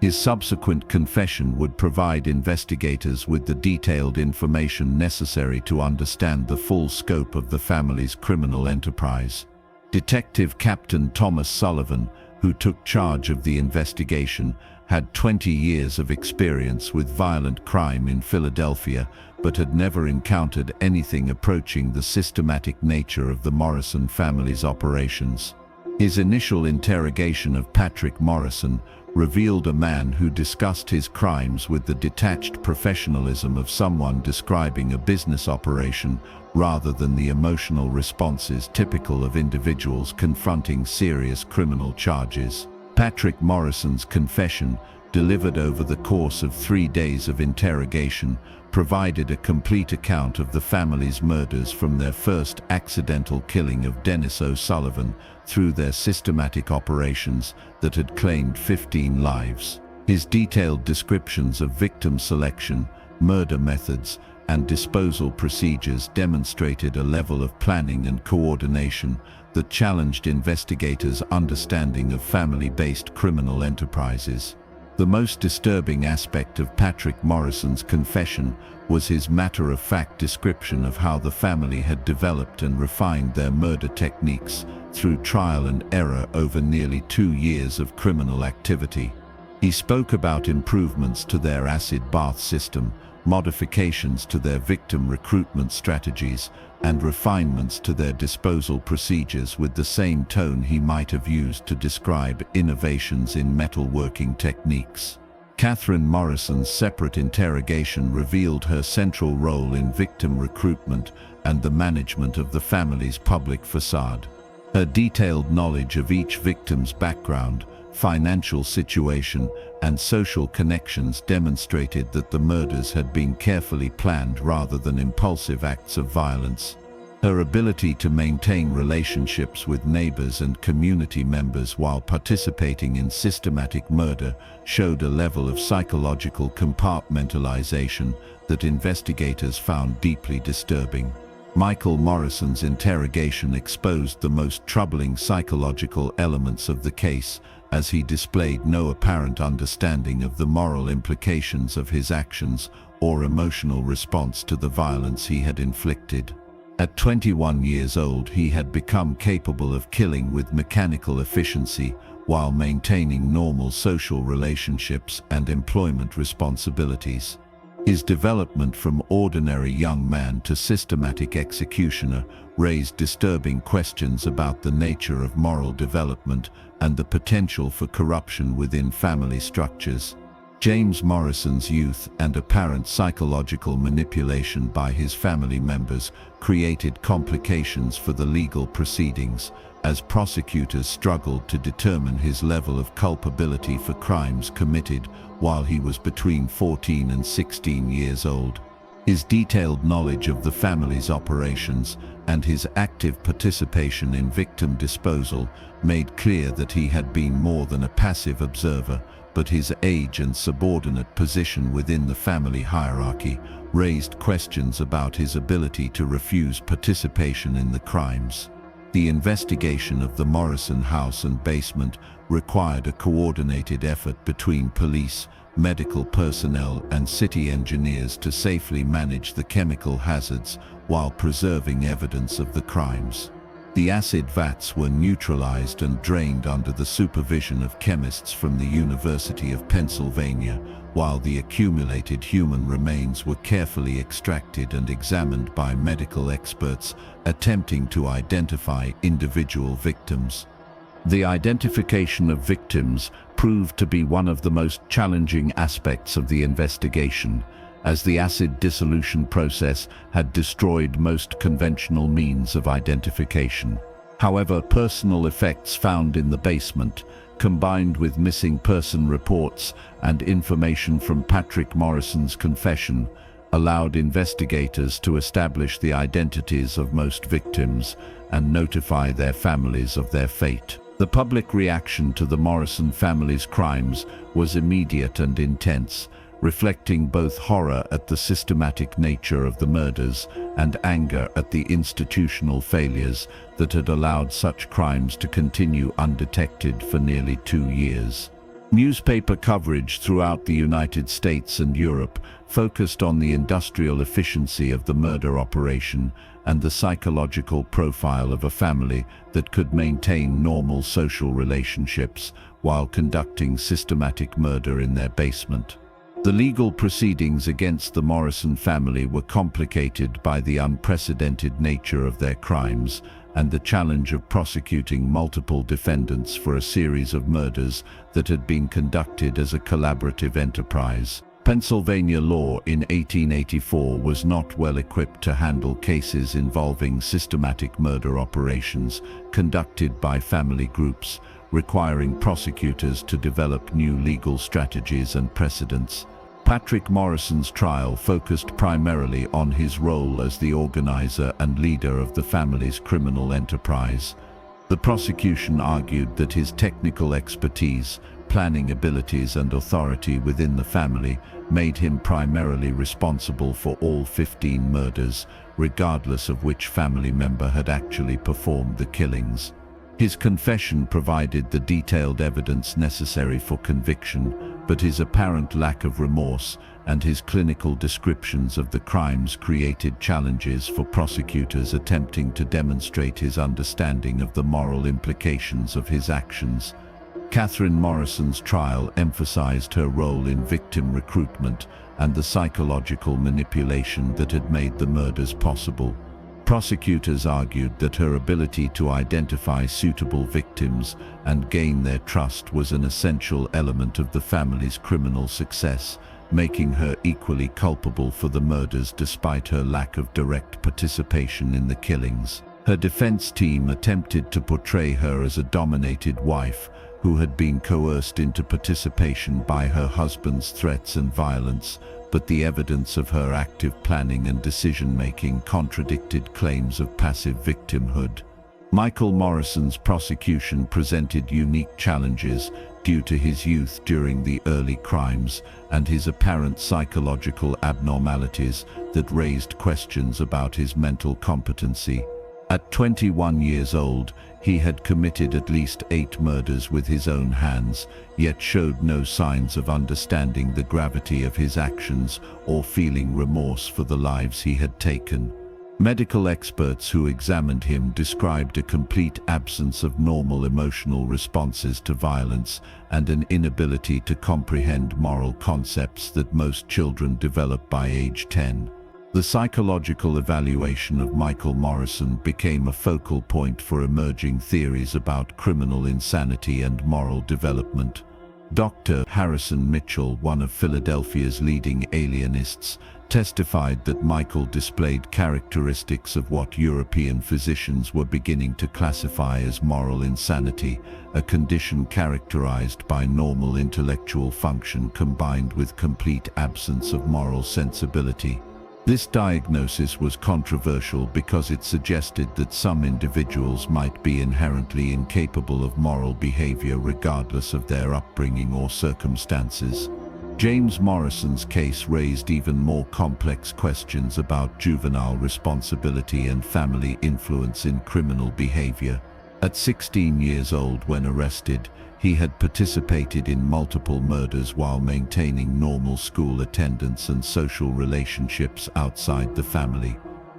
His subsequent confession would provide investigators with the detailed information necessary to understand the full scope of the family's criminal enterprise. Detective Captain Thomas Sullivan, who took charge of the investigation, had 20 years of experience with violent crime in Philadelphia, but had never encountered anything approaching the systematic nature of the Morrison family's operations. His initial interrogation of Patrick Morrison revealed a man who discussed his crimes with the detached professionalism of someone describing a business operation rather than the emotional responses typical of individuals confronting serious criminal charges. Patrick Morrison's confession, delivered over the course of 3 days of interrogation, provided a complete account of the family's murders from their first accidental killing of Dennis O'Sullivan through their systematic operations that had claimed 15 lives. His detailed descriptions of victim selection, murder methods, and disposal procedures demonstrated a level of planning and coordination that challenged investigators' understanding of family-based criminal enterprises. The most disturbing aspect of Patrick Morrison's confession was his matter-of-fact description of how the family had developed and refined their murder techniques through trial and error over nearly 2 years of criminal activity. He spoke about improvements to their acid bath system, modifications to their victim recruitment strategies, and refinements to their disposal procedures with the same tone he might have used to describe innovations in metalworking techniques. Catherine Morrison's separate interrogation revealed her central role in victim recruitment and the management of the family's public facade. Her detailed knowledge of each victim's background, financial situation, and social connections demonstrated that the murders had been carefully planned rather than impulsive acts of violence. Her ability to maintain relationships with neighbors and community members while participating in systematic murder showed a level of psychological compartmentalization that investigators found deeply disturbing. Michael Morrison's interrogation exposed the most troubling psychological elements of the case, as he displayed no apparent understanding of the moral implications of his actions or emotional response to the violence he had inflicted. At 21 years old, he had become capable of killing with mechanical efficiency while maintaining normal social relationships and employment responsibilities. His development from ordinary young man to systematic executioner raised disturbing questions about the nature of moral development and the potential for corruption within family structures. James Morrison's youth and apparent psychological manipulation by his family members created complications for the legal proceedings, as prosecutors struggled to determine his level of culpability for crimes committed while he was between 14 and 16 years old. His detailed knowledge of the family's operations and his active participation in victim disposal made clear that he had been more than a passive observer, but his age and subordinate position within the family hierarchy raised questions about his ability to refuse participation in the crimes. The investigation of the Morrison house and basement required a coordinated effort between police, medical personnel, and city engineers to safely manage the chemical hazards while preserving evidence of the crimes. The acid vats were neutralized and drained under the supervision of chemists from the University of Pennsylvania, while the accumulated human remains were carefully extracted and examined by medical experts attempting to identify individual victims. The identification of victims proved to be one of the most challenging aspects of the investigation, as the acid dissolution process had destroyed most conventional means of identification. However, personal effects found in the basement, combined with missing person reports and information from Patrick Morrison's confession, allowed investigators to establish the identities of most victims and notify their families of their fate. The public reaction to the Morrison family's crimes was immediate and intense, reflecting both horror at the systematic nature of the murders and anger at the institutional failures that had allowed such crimes to continue undetected for nearly 2 years. Newspaper coverage throughout the United States and Europe focused on the industrial efficiency of the murder operation and the psychological profile of a family that could maintain normal social relationships while conducting systematic murder in their basement. The legal proceedings against the Morrison family were complicated by the unprecedented nature of their crimes and the challenge of prosecuting multiple defendants for a series of murders that had been conducted as a collaborative enterprise. Pennsylvania law in 1884 was not well equipped to handle cases involving systematic murder operations conducted by family groups, requiring prosecutors to develop new legal strategies and precedents. Patrick Morrison's trial focused primarily on his role as the organizer and leader of the family's criminal enterprise. The prosecution argued that his technical expertise, planning abilities and authority within the family made him primarily responsible for all 15 murders, regardless of which family member had actually performed the killings. His confession provided the detailed evidence necessary for conviction, but his apparent lack of remorse and his clinical descriptions of the crimes created challenges for prosecutors attempting to demonstrate his understanding of the moral implications of his actions. Catherine Morrison's trial emphasized her role in victim recruitment and the psychological manipulation that had made the murders possible. Prosecutors argued that her ability to identify suitable victims and gain their trust was an essential element of the family's criminal success, making her equally culpable for the murders despite her lack of direct participation in the killings. Her defense team attempted to portray her as a dominated wife who had been coerced into participation by her husband's threats and violence, but the evidence of her active planning and decision-making contradicted claims of passive victimhood. Michael Morrison's prosecution presented unique challenges due to his youth during the early crimes and his apparent psychological abnormalities that raised questions about his mental competency. At 21 years old, he had committed at least 8 murders with his own hands, yet showed no signs of understanding the gravity of his actions or feeling remorse for the lives he had taken. Medical experts who examined him described a complete absence of normal emotional responses to violence and an inability to comprehend moral concepts that most children develop by age 10. The psychological evaluation of Michael Morrison became a focal point for emerging theories about criminal insanity and moral development. Dr. Harrison Mitchell, one of Philadelphia's leading alienists, testified that Michael displayed characteristics of what European physicians were beginning to classify as moral insanity, a condition characterized by normal intellectual function combined with complete absence of moral sensibility. This diagnosis was controversial because it suggested that some individuals might be inherently incapable of moral behavior regardless of their upbringing or circumstances. James Morrison's case raised even more complex questions about juvenile responsibility and family influence in criminal behavior. At 16 years old when arrested, he had participated in multiple murders while maintaining normal school attendance and social relationships outside the family.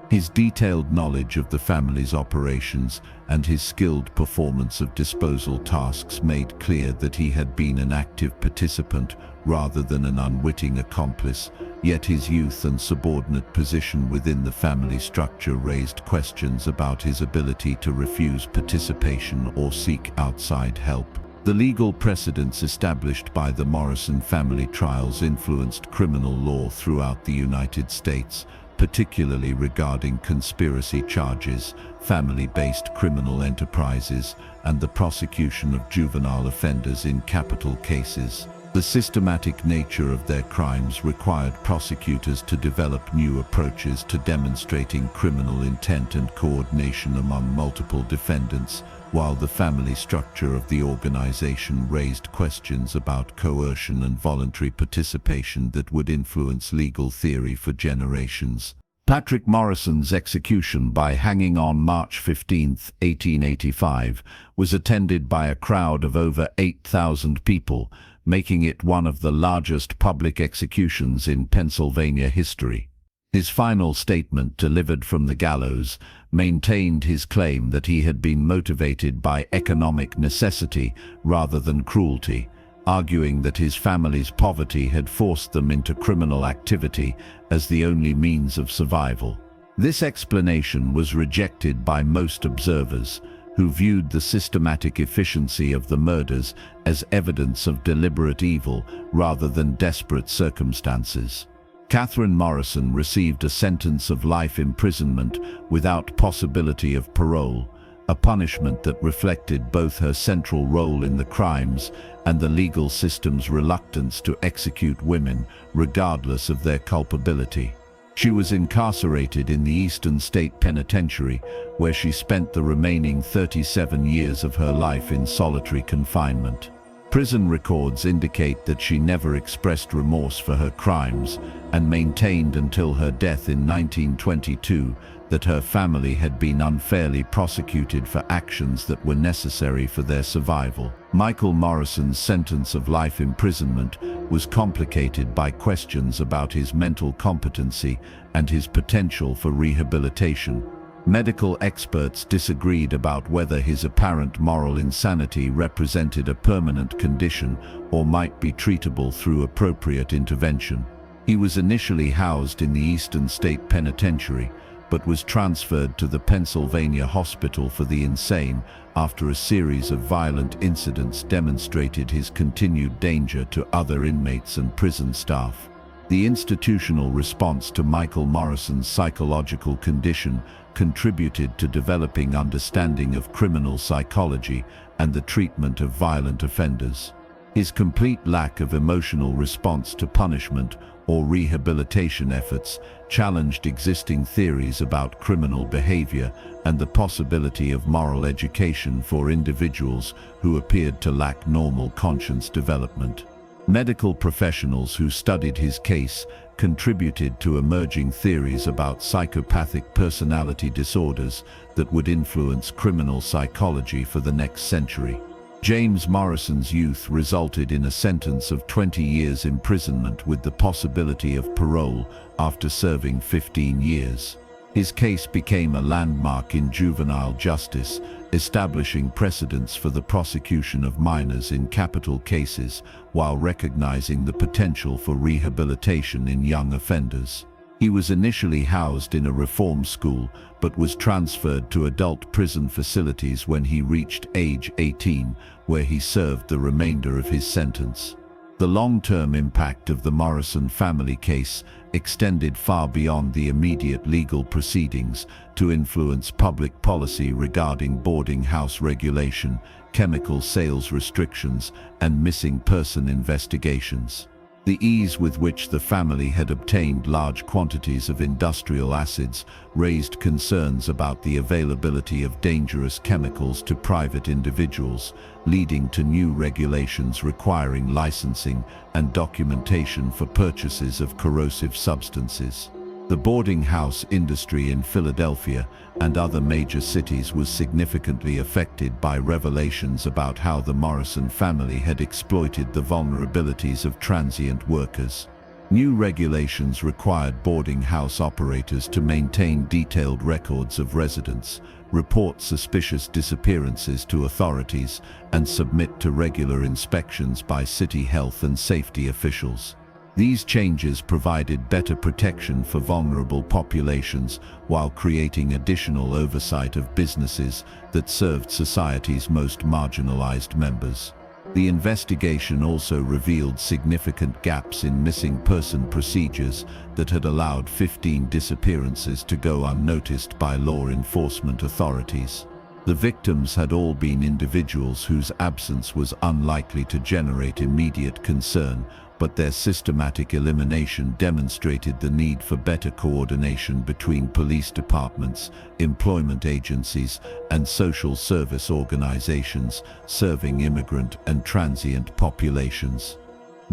His detailed knowledge of the family's operations and his skilled performance of disposal tasks made clear that he had been an active participant rather than an unwitting accomplice, yet his youth and subordinate position within the family structure raised questions about his ability to refuse participation or seek outside help. The legal precedents established by the Morrison family trials influenced criminal law throughout the United States, particularly regarding conspiracy charges, family-based criminal enterprises, and the prosecution of juvenile offenders in capital cases. The systematic nature of their crimes required prosecutors to develop new approaches to demonstrating criminal intent and coordination among multiple defendants, while the family structure of the organization raised questions about coercion and voluntary participation that would influence legal theory for generations. Patrick Morrison's execution by hanging on March 15, 1885, was attended by a crowd of over 8,000 people, making it one of the largest public executions in Pennsylvania history. His final statement, delivered from the gallows, maintained his claim that he had been motivated by economic necessity rather than cruelty, arguing that his family's poverty had forced them into criminal activity as the only means of survival. This explanation was rejected by most observers, who viewed the systematic efficiency of the murders as evidence of deliberate evil rather than desperate circumstances. Catherine Morrison received a sentence of life imprisonment without possibility of parole, a punishment that reflected both her central role in the crimes and the legal system's reluctance to execute women regardless of their culpability. She was incarcerated in the Eastern State Penitentiary, where she spent the remaining 37 years of her life in solitary confinement. Prison records indicate that she never expressed remorse for her crimes and maintained until her death in 1922 that her family had been unfairly prosecuted for actions that were necessary for their survival. Michael Morrison's sentence of life imprisonment was complicated by questions about his mental competency and his potential for rehabilitation. Medical experts disagreed about whether his apparent moral insanity represented a permanent condition or might be treatable through appropriate intervention. He was initially housed in the Eastern State Penitentiary, but was transferred to the Pennsylvania Hospital for the Insane after a series of violent incidents demonstrated his continued danger to other inmates and prison staff. The institutional response to Michael Morrison's psychological condition contributed to developing understanding of criminal psychology and the treatment of violent offenders. His complete lack of emotional response to punishment or rehabilitation efforts challenged existing theories about criminal behavior and the possibility of moral education for individuals who appeared to lack normal conscience development. Medical professionals who studied his case contributed to emerging theories about psychopathic personality disorders that would influence criminal psychology for the next century. James Morrison's youth resulted in a sentence of 20 years imprisonment with the possibility of parole after serving 15 years. His case became a landmark in juvenile justice, establishing precedents for the prosecution of minors in capital cases while recognizing the potential for rehabilitation in young offenders. He was initially housed in a reform school, but was transferred to adult prison facilities when he reached age 18, where he served the remainder of his sentence. The long-term impact of the Morrison family case extended far beyond the immediate legal proceedings to influence public policy regarding boarding house regulation, chemical sales restrictions, and missing person investigations. The ease with which the family had obtained large quantities of industrial acids raised concerns about the availability of dangerous chemicals to private individuals, leading to new regulations requiring licensing and documentation for purchases of corrosive substances. The boarding house industry in Philadelphia and other major cities was significantly affected by revelations about how the Morrison family had exploited the vulnerabilities of transient workers. New regulations required boarding house operators to maintain detailed records of residents, report suspicious disappearances to authorities, and submit to regular inspections by city health and safety officials. These changes provided better protection for vulnerable populations while creating additional oversight of businesses that served society's most marginalized members. The investigation also revealed significant gaps in missing person procedures that had allowed 15 disappearances to go unnoticed by law enforcement authorities. The victims had all been individuals whose absence was unlikely to generate immediate concern, but their systematic elimination demonstrated the need for better coordination between police departments, employment agencies, and social service organizations serving immigrant and transient populations.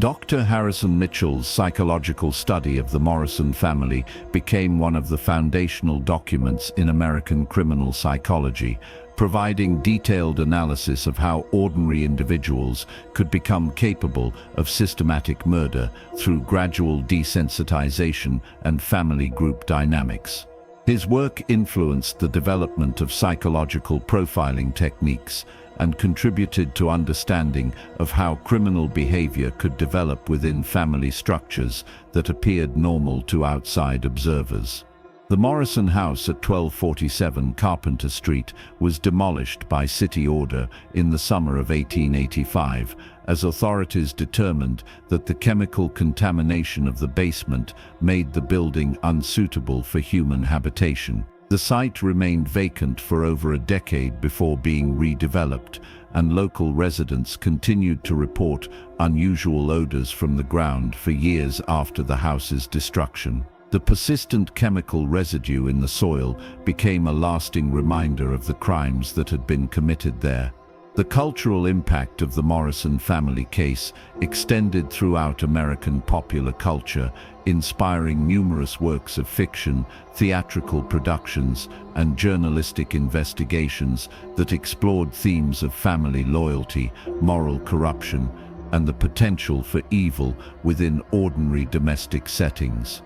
Dr. Harrison Mitchell's psychological study of the Morrison family became one of the foundational documents in American criminal psychology, providing detailed analysis of how ordinary individuals could become capable of systematic murder through gradual desensitization and family group dynamics. His work influenced the development of psychological profiling techniques and contributed to understanding of how criminal behavior could develop within family structures that appeared normal to outside observers. The Morrison house at 1247 Carpenter Street was demolished by city order in the summer of 1885, as authorities determined that the chemical contamination of the basement made the building unsuitable for human habitation. The site remained vacant for over a decade before being redeveloped, and local residents continued to report unusual odors from the ground for years after the house's destruction. The persistent chemical residue in the soil became a lasting reminder of the crimes that had been committed there. The cultural impact of the Morrison family case extended throughout American popular culture, inspiring numerous works of fiction, theatrical productions, and journalistic investigations that explored themes of family loyalty, moral corruption, and the potential for evil within ordinary domestic settings.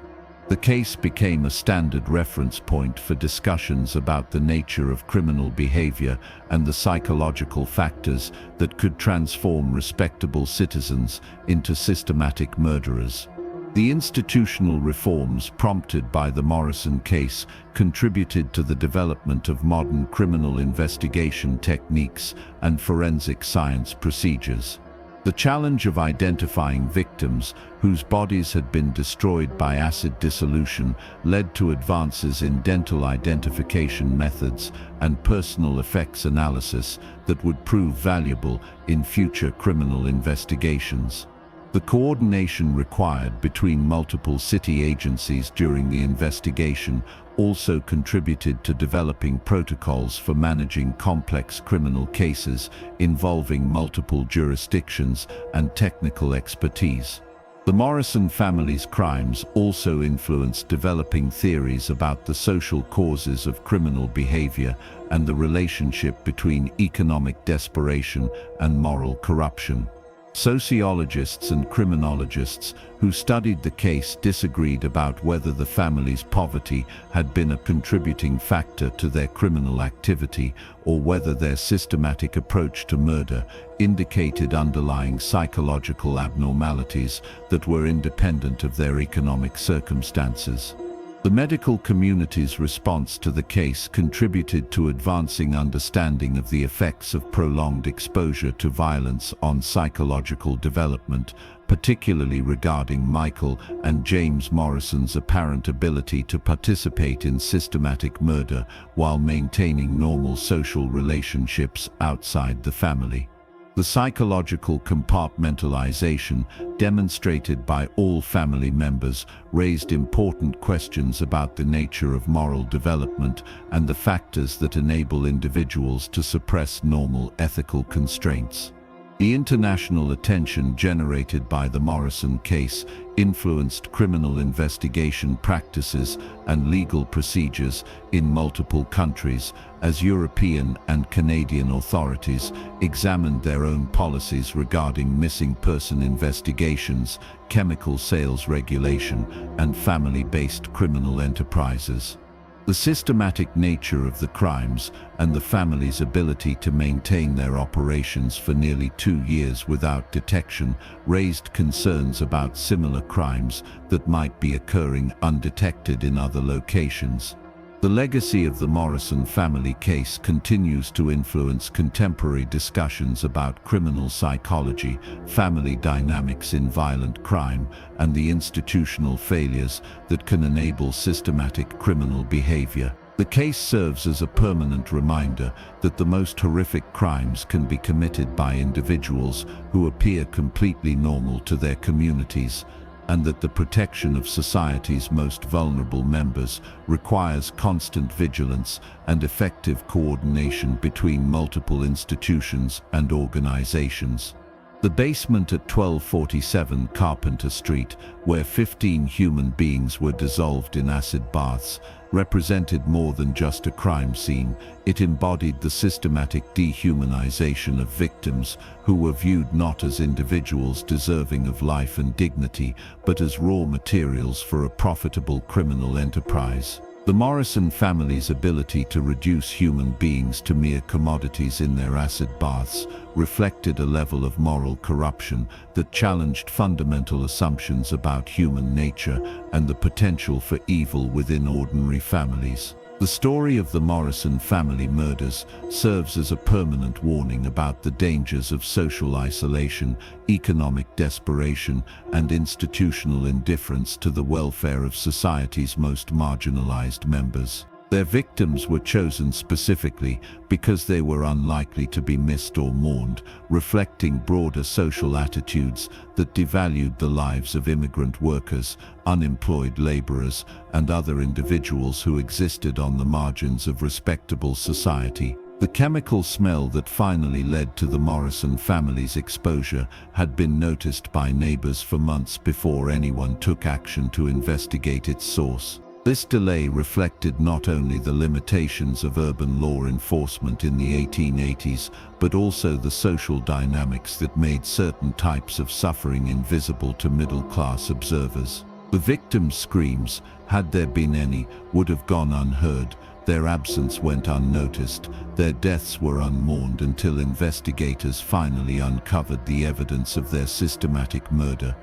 The case became a standard reference point for discussions about the nature of criminal behavior and the psychological factors that could transform respectable citizens into systematic murderers. The institutional reforms prompted by the Morrison case contributed to the development of modern criminal investigation techniques and forensic science procedures. The challenge of identifying victims whose bodies had been destroyed by acid dissolution led to advances in dental identification methods and personal effects analysis that would prove valuable in future criminal investigations. The coordination required between multiple city agencies during the investigation also contributed to developing protocols for managing complex criminal cases involving multiple jurisdictions and technical expertise. The Morrison family's crimes also influenced developing theories about the social causes of criminal behavior and the relationship between economic desperation and moral corruption. Sociologists and criminologists who studied the case disagreed about whether the family's poverty had been a contributing factor to their criminal activity or whether their systematic approach to murder indicated underlying psychological abnormalities that were independent of their economic circumstances. The medical community's response to the case contributed to advancing understanding of the effects of prolonged exposure to violence on psychological development, particularly regarding Michael and James Morrison's apparent ability to participate in systematic murder while maintaining normal social relationships outside the family. The psychological compartmentalization demonstrated by all family members raised important questions about the nature of moral development and the factors that enable individuals to suppress normal ethical constraints. The international attention generated by the Morrison case influenced criminal investigation practices and legal procedures in multiple countries as European and Canadian authorities examined their own policies regarding missing person investigations, chemical sales regulation, and family-based criminal enterprises. The systematic nature of the crimes and the family's ability to maintain their operations for nearly 2 years without detection raised concerns about similar crimes that might be occurring undetected in other locations. The legacy of the Morrison family case continues to influence contemporary discussions about criminal psychology, family dynamics in violent crime, and the institutional failures that can enable systematic criminal behavior. The case serves as a permanent reminder that the most horrific crimes can be committed by individuals who appear completely normal to their communities, and that the protection of society's most vulnerable members requires constant vigilance and effective coordination between multiple institutions and organizations. The basement at 1247 Carpenter Street, where 15 human beings were dissolved in acid baths, represented more than just a crime scene. It embodied the systematic dehumanization of victims who were viewed not as individuals deserving of life and dignity, but as raw materials for a profitable criminal enterprise. The Morrison family's ability to reduce human beings to mere commodities in their acid baths reflected a level of moral corruption that challenged fundamental assumptions about human nature and the potential for evil within ordinary families. The story of the Morrison family murders serves as a permanent warning about the dangers of social isolation, economic desperation, and institutional indifference to the welfare of society's most marginalized members. Their victims were chosen specifically because they were unlikely to be missed or mourned, reflecting broader social attitudes that devalued the lives of immigrant workers, unemployed laborers, and other individuals who existed on the margins of respectable society. The chemical smell that finally led to the Morrison family's exposure had been noticed by neighbors for months before anyone took action to investigate its source. This delay reflected not only the limitations of urban law enforcement in the 1880s, but also the social dynamics that made certain types of suffering invisible to middle-class observers. The victims' screams, had there been any, would have gone unheard. Their absence went unnoticed. Their deaths were unmourned until investigators finally uncovered the evidence of their systematic murder.